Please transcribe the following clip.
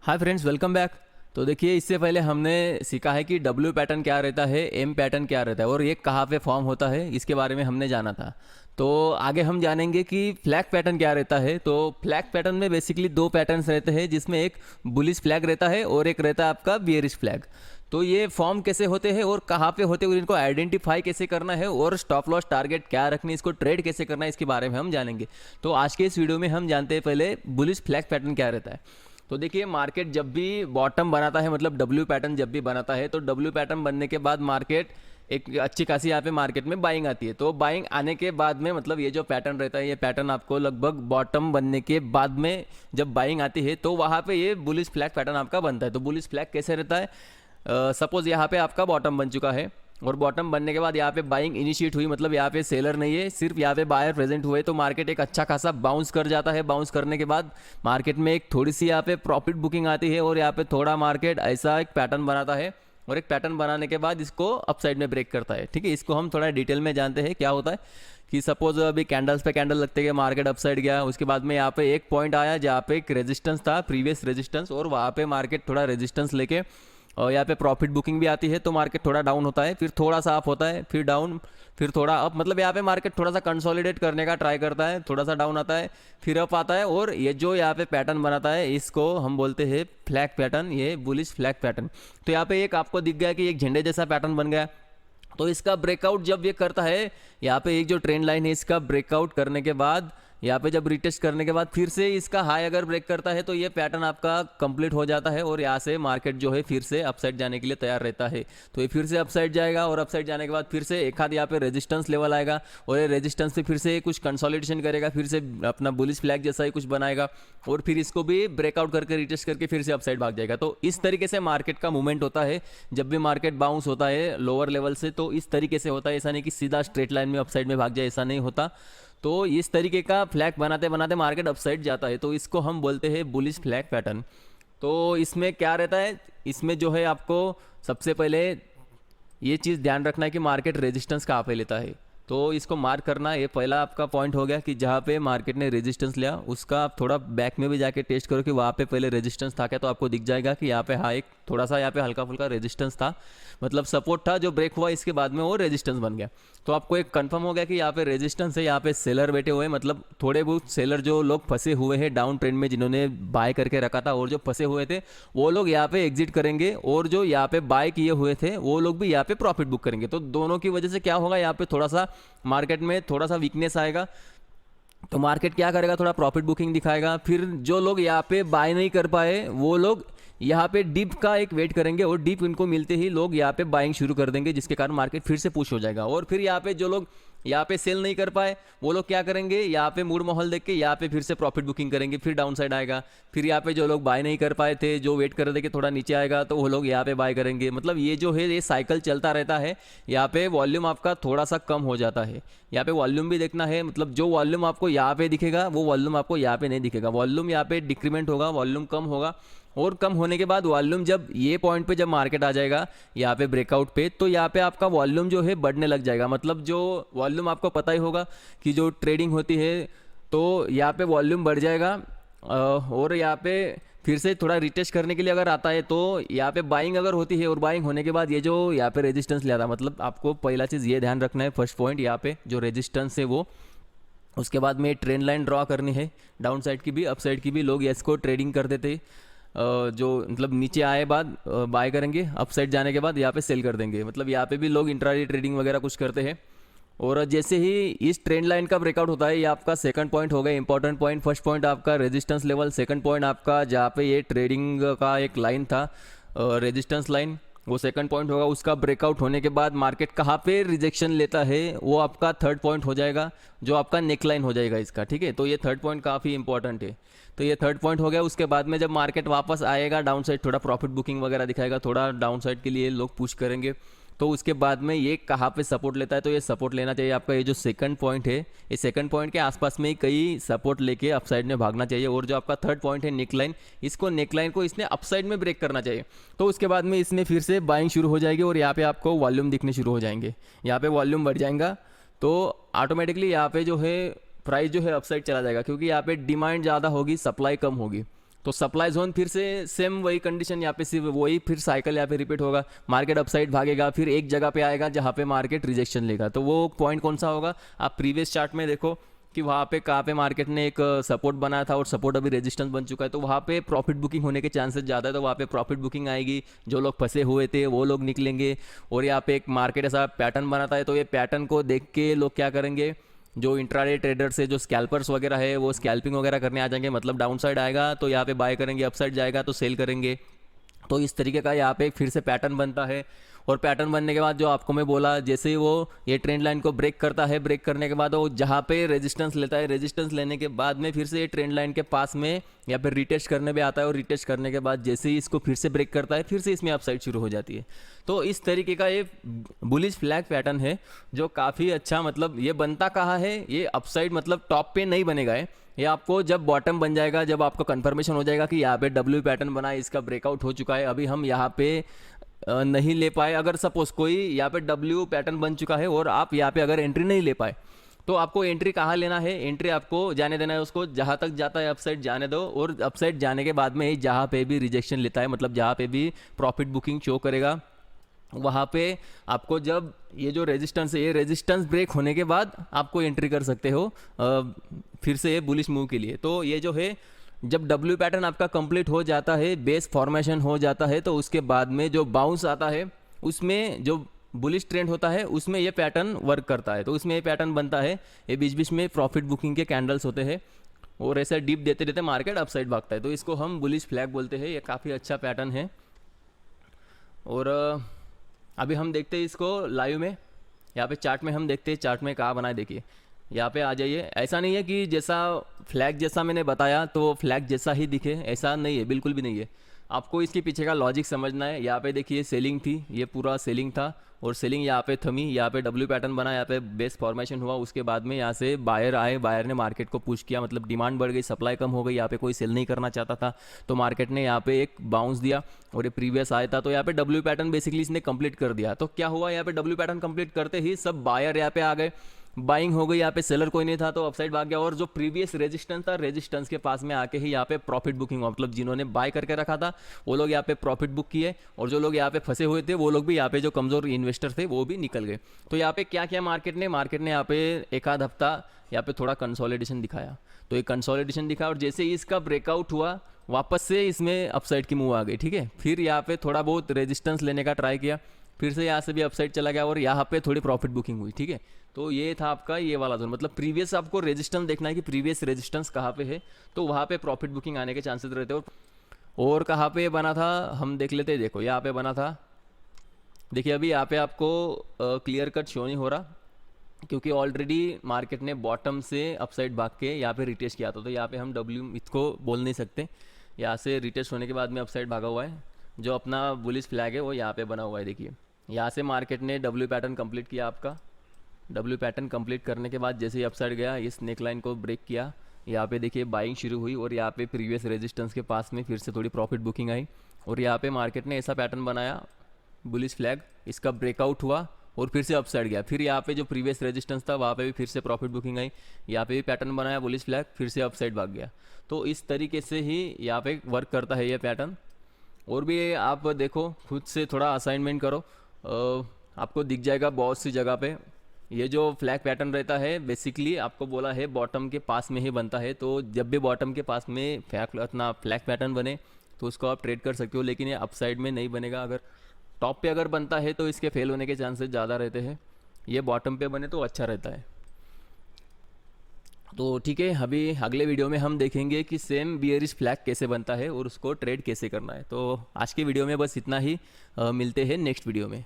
Hi friends, welcome back. तो देखिए, इससे पहले हमने सीखा है कि डब्ल्यू पैटर्न क्या रहता है, एम पैटर्न क्या रहता है और ये कहाँ पे फॉर्म होता है, इसके बारे में हमने जाना था। तो आगे हम जानेंगे कि फ्लैग पैटर्न क्या रहता है। तो फ्लैग पैटर्न में बेसिकली दो पैटर्न्स रहते हैं, जिसमें एक बुलिश फ्लैग रहता है और एक रहता है आपका बियरिश फ्लैग। तो ये फॉर्म कैसे होते हैं और कहाँ पे होते हैं और इनको आइडेंटिफाई कैसे करना है और स्टॉप लॉस टारगेट क्या रखनी है, इसको ट्रेड कैसे करना है, इसके बारे में हम जानेंगे। तो आज के इस वीडियो में हम जानते हैं पहले बुलिश फ्लैग पैटर्न क्या रहता है। तो देखिए, मार्केट जब भी बॉटम बनाता है, मतलब डब्ल्यू पैटर्न जब भी बनाता है, तो डब्ल्यू पैटर्न बनने के बाद मार्केट एक अच्छी खासी यहाँ पे मार्केट में बाइंग आती है। तो बाइंग आने के बाद में मतलब ये जो पैटर्न रहता है, ये पैटर्न आपको लगभग बॉटम बनने के बाद में जब बाइंग आती है तो वहाँ पे ये बुलिश फ्लैग पैटर्न आपका बनता है। तो बुलिश फ्लैग कैसे रहता है, सपोज यहाँ पे आपका बॉटम बन चुका है और बॉटम बनने के बाद यहाँ पे बाइंग इनिशिएट हुई, मतलब यहाँ पे सेलर नहीं है, सिर्फ यहाँ पे बायर प्रेजेंट हुए, तो मार्केट एक अच्छा खासा बाउंस कर जाता है। बाउंस करने के बाद मार्केट में एक थोड़ी सी यहाँ पे प्रॉफिट बुकिंग आती है और यहाँ पे थोड़ा मार्केट ऐसा एक पैटर्न बनाता है और एक पैटर्न बनाने के बाद इसको अपसाइड में ब्रेक करता है। ठीक है, इसको हम थोड़ा डिटेल में जानते हैं क्या होता है। कि सपोज अभी कैंडल्स पे कैंडल लगते गए, मार्केट अपसाइड गया, उसके बाद में यहाँ पे एक पॉइंट आया जहाँ पे एक रेजिस्टेंस था, प्रीवियस रेजिस्टेंस, और वहाँ पे मार्केट थोड़ा रेजिस्टेंस लेके और यहाँ पे प्रॉफिट बुकिंग भी आती है, तो मार्केट थोड़ा डाउन होता है, फिर थोड़ा सा अप होता है, फिर डाउन, फिर थोड़ा अप, मतलब यहाँ पे मार्केट थोड़ा सा कंसोलिडेट करने का ट्राई करता है, थोड़ा सा डाउन आता है, फिर अप आता है, और ये जो यहाँ पे पैटर्न बनाता है इसको हम बोलते हैं फ्लैग पैटर्न, ये बुलिश फ्लैग पैटर्न। तो यहाँ पे एक आपको दिख गया कि एक झंडे जैसा पैटर्न बन गया। तो इसका ब्रेकआउट जब ये करता है, यहाँ पे एक जो ट्रेंड लाइन है इसका ब्रेकआउट करने के बाद, यहाँ पे जब रिटेस्ट करने के बाद फिर से इसका हाई अगर ब्रेक करता है तो ये पैटर्न आपका कंप्लीट हो जाता है और यहाँ से मार्केट जो है फिर से अपसाइड जाने के लिए तैयार रहता है। तो ये फिर से अपसाइड जाएगा और अपसाइड जाने के बाद फिर से एक आध यहाँ पे रेजिस्टेंस लेवल आएगा और ये रेजिस्टेंस पे फिर से कुछ कंसोलिडेशन करेगा, फिर से अपना बुलिश फ्लैग जैसा ही कुछ बनाएगा और फिर इसको भी ब्रेकआउट करके रिटेस्ट करके फिर से अपसाइड भाग जाएगा। तो इस तरीके से मार्केट का मूवमेंट होता है जब भी मार्केट बाउंस होता है लोअर लेवल से, तो इस तरीके से होता है। ऐसा नहीं कि सीधा स्ट्रेट लाइन में अपसाइड में भाग जाए, ऐसा नहीं होता। तो इस तरीके का फ्लैग बनाते बनाते मार्केट अपसाइड जाता है, तो इसको हम बोलते हैं बुलिश फ्लैग पैटर्न। तो इसमें क्या रहता है, इसमें जो है आपको सबसे पहले ये चीज़ ध्यान रखना है कि मार्केट रेजिस्टेंस कहाँ पे लेता है। तो इसको मार्क करना, ये पहला आपका पॉइंट हो गया कि जहाँ पे मार्केट ने रेजिस्टेंस लिया उसका आप थोड़ा बैक में भी जाके टेस्ट करो कि वहाँ पे पहले रेजिस्टेंस था क्या। तो आपको दिख जाएगा कि यहाँ पे हाँ एक थोड़ा सा यहाँ पे हल्का फुल्का रेजिस्टेंस था, मतलब सपोर्ट था जो ब्रेक हुआ, इसके बाद में वो रेजिस्टेंस बन गया। तो आपको एक कंफर्म हो गया कि यहाँ पे रेजिस्टेंस है, यहाँ पे सेलर बैठे हुए हैं, मतलब थोड़े बहुत सेलर जो लोग फंसे हुए हैं डाउन ट्रेंड में, जिन्होंने बाय करके रखा था, और जो फंसे हुए थे वो लोग यहाँ पे एग्जिट करेंगे और जो यहाँ पे बाय किए हुए थे वो लोग भी यहाँ पे प्रॉफिट बुक करेंगे। तो दोनों की वजह से क्या होगा, यहाँ पे थोड़ा सा मार्केट में थोड़ा सा वीकनेस आएगा, तो मार्केट क्या करेगा, थोड़ा प्रॉफिट बुकिंग दिखाएगा। फिर जो लोग यहाँ पे बाय नहीं कर पाए वो लोग यहाँ पे डिप का एक वेट करेंगे और डिप इनको मिलते ही लोग यहाँ पे बाइंग शुरू कर देंगे, जिसके कारण मार्केट फिर से पुश हो जाएगा। और फिर यहाँ पे जो लोग यहाँ पे सेल नहीं कर पाए वो लोग क्या करेंगे, यहाँ पे मूड माहौल देख के यहाँ पे फिर से प्रॉफिट बुकिंग करेंगे, फिर डाउन साइड आएगा। फिर यहाँ पे जो लोग बाय नहीं कर पाए थे, जो वेट कर रहे थे कि थोड़ा नीचे आएगा, तो वो लोग यहाँ पे बाय करेंगे। मतलब ये जो है ये साइकिल चलता रहता है। यहाँ पे वॉल्यूम आपका थोड़ा सा कम हो जाता है, यहाँ पे वॉल्यूम भी देखना है, मतलब जो वॉल्यूम आपको यहाँ पे दिखेगा वो वॉल्यूम आपको यहाँ पे नहीं दिखेगा। वॉल्यूम यहाँ पे डिक्रीमेंट होगा, वॉल्यूम कम होगा, और कम होने के बाद वॉल्यूम जब ये पॉइंट पे जब मार्केट आ जाएगा यहाँ पे ब्रेकआउट पे, तो यहाँ पे आपका वॉल्यूम जो है बढ़ने लग जाएगा। मतलब जो वॉल्यूम आपको पता ही होगा कि जो ट्रेडिंग होती है तो यहाँ पे वॉल्यूम बढ़ जाएगा और यहाँ पे फिर से थोड़ा रिटेस्ट करने के लिए अगर आता है तो यहाँ पे बाइंग अगर होती है, और बाइंग होने के बाद ये जो यहाँ पे रेजिस्टेंस लिया था, मतलब आपको पहला चीज़ ये ध्यान रखना है, फर्स्ट पॉइंट यहाँ पे जो रेजिस्टेंस है वो, उसके बाद में ट्रेंड लाइन ड्रॉ करनी है, डाउन साइड की भी अप साइड की भी। लोग इसको ट्रेडिंग करते थे, जो मतलब नीचे आए बाद बाय करेंगे, अप साइड जाने के बाद यहाँ पे सेल कर देंगे, मतलब यहाँ पे भी लोग इंट्राडे ट्रेडिंग वगैरह कुछ करते हैं। और जैसे ही इस ट्रेंड लाइन का ब्रेकआउट होता है, ये आपका सेकंड पॉइंट हो गया इंपॉर्टेंट पॉइंट। फर्स्ट पॉइंट आपका रेजिस्टेंस लेवल, सेकंड पॉइंट आपका जहाँ पे ये ट्रेडिंग का एक लाइन था रेजिस्टेंस लाइन, वो सेकंड पॉइंट होगा। उसका ब्रेकआउट होने के बाद मार्केट कहाँ पे रिजेक्शन लेता है वो आपका थर्ड पॉइंट हो जाएगा, जो आपका नेक लाइन हो जाएगा इसका। ठीक है, तो ये थर्ड पॉइंट काफ़ी इंपॉर्टेंट है। तो ये थर्ड पॉइंट हो गया। उसके बाद में जब मार्केट वापस आएगा डाउन साइड, थोड़ा प्रॉफिट बुकिंग वगैरह दिखाएगा, थोड़ा डाउन साइड के लिए लोग पुश करेंगे, तो उसके बाद में ये कहाँ पे सपोर्ट लेता है, तो ये सपोर्ट लेना चाहिए आपका, ये जो सेकंड पॉइंट है, ये सेकंड पॉइंट के आसपास में ही कई सपोर्ट लेके अपसाइड में भागना चाहिए। और जो आपका थर्ड पॉइंट है नेकलाइन, इसको नेकलाइन को इसने अपसाइड में ब्रेक करना चाहिए। तो उसके बाद में इसमें फिर से बाइंग शुरू हो जाएगी और यहाँ पे आपको वॉल्यूम दिखने शुरू हो जाएंगे, यहाँ पे वॉल्यूम बढ़ जाएगा, तो ऑटोमेटिकली यहाँ पे जो है प्राइस जो है अपसाइड चला जाएगा, क्योंकि यहाँ पे डिमांड ज़्यादा होगी, सप्लाई कम होगी। तो सप्लाई जोन फिर से सेम वही कंडीशन, यहाँ पे सिर्फ वही फिर साइकिल यहाँ पे रिपीट होगा, मार्केट अपसाइड भागेगा, फिर एक जगह पे आएगा जहाँ पे मार्केट रिजेक्शन लेगा। तो वो पॉइंट कौन सा होगा, आप प्रीवियस चार्ट में देखो कि वहाँ पे कहाँ पे मार्केट ने एक सपोर्ट बनाया था और सपोर्ट अभी रेजिस्टेंस बन चुका है, तो वहाँ पे प्रॉफिट बुकिंग होने के चांसेस ज़्यादा है। तो वहाँ पे प्रॉफिट बुकिंग आएगी, जो लोग फंसे हुए थे वो लोग निकलेंगे। और यहाँ पे एक मार्केट ऐसा पैटर्न बनाता है, तो ये पैटर्न को देख के लोग क्या करेंगे, जो इंट्राडे ट्रेडर्स है, जो स्कैल्पर्स वगैरह है, वो स्कैल्पिंग वगैरह करने आ जाएंगे। मतलब डाउन साइड आएगा तो यहाँ पे बाय करेंगे, अपसाइड जाएगा तो सेल करेंगे। तो इस तरीके का यहाँ पे फिर से पैटर्न बनता है। और पैटर्न बनने के बाद जो आपको मैं बोला, जैसे ही वो ये ट्रेंड लाइन को ब्रेक करता है, ब्रेक करने के बाद वो जहाँ पे रेजिस्टेंस लेता है, रेजिस्टेंस लेने के बाद में फिर से ये ट्रेंड लाइन के पास में या फिर रिटेस्ट करने पे आता है। और रिटेस्ट करने के बाद जैसे ही इसको फिर से ब्रेक करता है, फिर से इसमें अपसाइड शुरू हो जाती है। तो इस तरीके का ये बुलिश फ्लैग पैटर्न है जो काफ़ी अच्छा, मतलब ये बनता कहाँ है, ये अपसाइड मतलब टॉप पे नहीं बनेगा है, ये आपको जब बॉटम बन जाएगा, जब आपको कंफर्मेशन हो जाएगा कि यहाँ पे डब्ल्यू पैटर्न बना है, इसका ब्रेकआउट हो चुका है, अभी हम यहाँ पे नहीं ले पाए। अगर सपोज कोई यहाँ पे डब्ल्यू पैटर्न बन चुका है और आप यहाँ पे अगर एंट्री नहीं ले पाए, तो आपको एंट्री कहाँ लेना है, एंट्री आपको जाने देना है उसको, जहाँ तक जाता है अपसाइड जाने दो। और अपसाइड जाने के बाद में जहाँ पे भी रिजेक्शन लेता है, मतलब जहाँ पे भी प्रॉफिट बुकिंग शो करेगा, वहाँ पे आपको जब ये जो रेजिस्टेंस है, ये रेजिस्टेंस ब्रेक होने के बाद आपको एंट्री कर सकते हो फिर से ये बुलिश मूव के लिए। तो ये जो है, जब डब्ल्यू पैटर्न आपका कंप्लीट हो जाता है, बेस फॉर्मेशन हो जाता है, तो उसके बाद में जो बाउंस आता है, उसमें जो बुलिश ट्रेंड होता है, उसमें ये पैटर्न वर्क करता है। तो उसमें ये पैटर्न बनता है, ये बीच बीच में प्रॉफिट बुकिंग के कैंडल्स होते हैं और ऐसा डीप देते देते मार्केट अपसाइड भागता है। तो इसको हम बुलिश फ्लैग बोलते हैं। ये काफ़ी अच्छा पैटर्न है। और अभी हम देखते हैं इसको लाइव में, यहाँ पे चार्ट में हम देखते हैं, चार्ट में कहाँ बनाए। देखिए यहाँ पे आ जाइए। ऐसा नहीं है कि जैसा फ्लैग जैसा मैंने बताया तो फ्लैग जैसा ही दिखे, ऐसा नहीं है, बिल्कुल भी नहीं है। आपको इसके पीछे का लॉजिक समझना है। यहाँ पे देखिए सेलिंग थी, ये पूरा सेलिंग था और सेलिंग यहाँ पे थमी, यहाँ पे डब्ल्यू पैटर्न बना, यहाँ पे बेस फॉर्मेशन हुआ। उसके बाद में यहाँ से बायर आए, बायर ने मार्केट को पुश किया, मतलब डिमांड बढ़ गई, सप्लाई कम हो गई, यहाँ पे कोई सेल नहीं करना चाहता था, तो मार्केट ने यहाँ पे एक बाउंस दिया और ये प्रीवियस आया था। तो यहाँ पे डब्ल्यू पैटर्न बेसिकली इसने कंप्लीट कर दिया। तो क्या हुआ, यहाँ पे डब्ल्यू पैटर्न कंप्लीट करते ही सब बायर यहाँ पे आ गए, बाइंग हो गई, यहाँ पे सेलर कोई नहीं था तो अपसाइड भाग गया। और जो प्रीवियस रेजिस्टेंस था, रेजिस्टेंस के पास में आके ही यहाँ पे प्रॉफिट बुकिंग हुआ, मतलब जिन्होंने बाय करके रखा था वो लोग यहाँ पे प्रॉफिट बुक किए और जो लोग यहाँ पे फंसे हुए थे वो लोग भी, यहाँ पे जो कमजोर इन्वेस्टर थे वो भी निकल गए। तो यहाँ पे क्या किया मार्केट ने यहाँ पे एक आध हफ्ता यहाँ पे थोड़ा कंसोलिडेशन दिखाया। तो एक कंसोलिडेशन दिखा और जैसे ही इसका ब्रेकआउट हुआ, वापस से इसमें अपसाइड की मूव आ गई। ठीक है, फिर यहाँ पे थोड़ा बहुत रेजिस्टेंस लेने का ट्राई किया, फिर से यहाँ से भी अपसाइड चला गया और यहाँ पे थोड़ी प्रॉफिट बुकिंग हुई। ठीक है, तो ये था आपका ये वाला जोन। मतलब प्रीवियस आपको रेजिस्टेंस देखना है कि प्रीवियस रेजिस्टेंस कहाँ पे है, तो वहाँ पे प्रॉफिट बुकिंग आने के चांसेस रहते हैं। और कहाँ पे बना था हम देख लेते हैं। देखो यहाँ पे बना था, देखिए अभी यहाँ पे आपको क्लियर कट शो नहीं हो रहा क्योंकि ऑलरेडी मार्केट ने बॉटम से अपसाइड भाग के यहाँ पे रिटेस्ट किया था। तो यहाँ पे हम डब्ल्यू इसको बोल नहीं सकते, यहाँ से रिटेस्ट होने के बाद में अपसाइड भागा हुआ है। जो अपना बुलिश फ्लैग है वो यहाँ पे बना हुआ है। देखिए यहाँ से मार्केट ने डब्ल्यू पैटर्न कंप्लीट किया। आपका डब्ल्यू पैटर्न कंप्लीट करने के बाद जैसे ही अपसाइड गया, इस नेक लाइन को ब्रेक किया, यहाँ पे देखिए बाइंग शुरू हुई और यहाँ पे प्रीवियस रेजिस्टेंस के पास में फिर से थोड़ी प्रॉफिट बुकिंग आई और यहाँ पे मार्केट ने ऐसा पैटर्न बनाया बुलिश फ्लैग, इसका ब्रेकआउट हुआ और फिर से अपसाइड गया। फिर यहाँ पे जो प्रीवियस रेजिस्टेंस था वहाँ पे भी फिर से प्रॉफिट बुकिंग आई, यहाँ पे भी पैटर्न बनाया बुलिश फ्लैग, फिर से अपसाइड भाग गया। तो इस तरीके से ही यहाँ पे वर्क करता है ये पैटर्न। और भी आप देखो, खुद से थोड़ा असाइनमेंट करो, आपको दिख जाएगा बहुत सी जगह पे। ये जो फ्लैग पैटर्न रहता है बेसिकली आपको बोला है बॉटम के पास में ही बनता है। तो जब भी बॉटम के पास में अपना फ्लैग पैटर्न बने तो उसको आप ट्रेड कर सकते हो, लेकिन ये अपसाइड में नहीं बनेगा। अगर टॉप पे अगर बनता है तो इसके फेल होने के चांसेस ज़्यादा रहते हैं। ये बॉटम पे बने तो अच्छा रहता है। तो ठीक है, अभी अगले वीडियो में हम देखेंगे कि सेम बियरिश फ्लैग कैसे बनता है और उसको ट्रेड कैसे करना है। तो आज के वीडियो में बस इतना ही, मिलते हैं नेक्स्ट वीडियो में।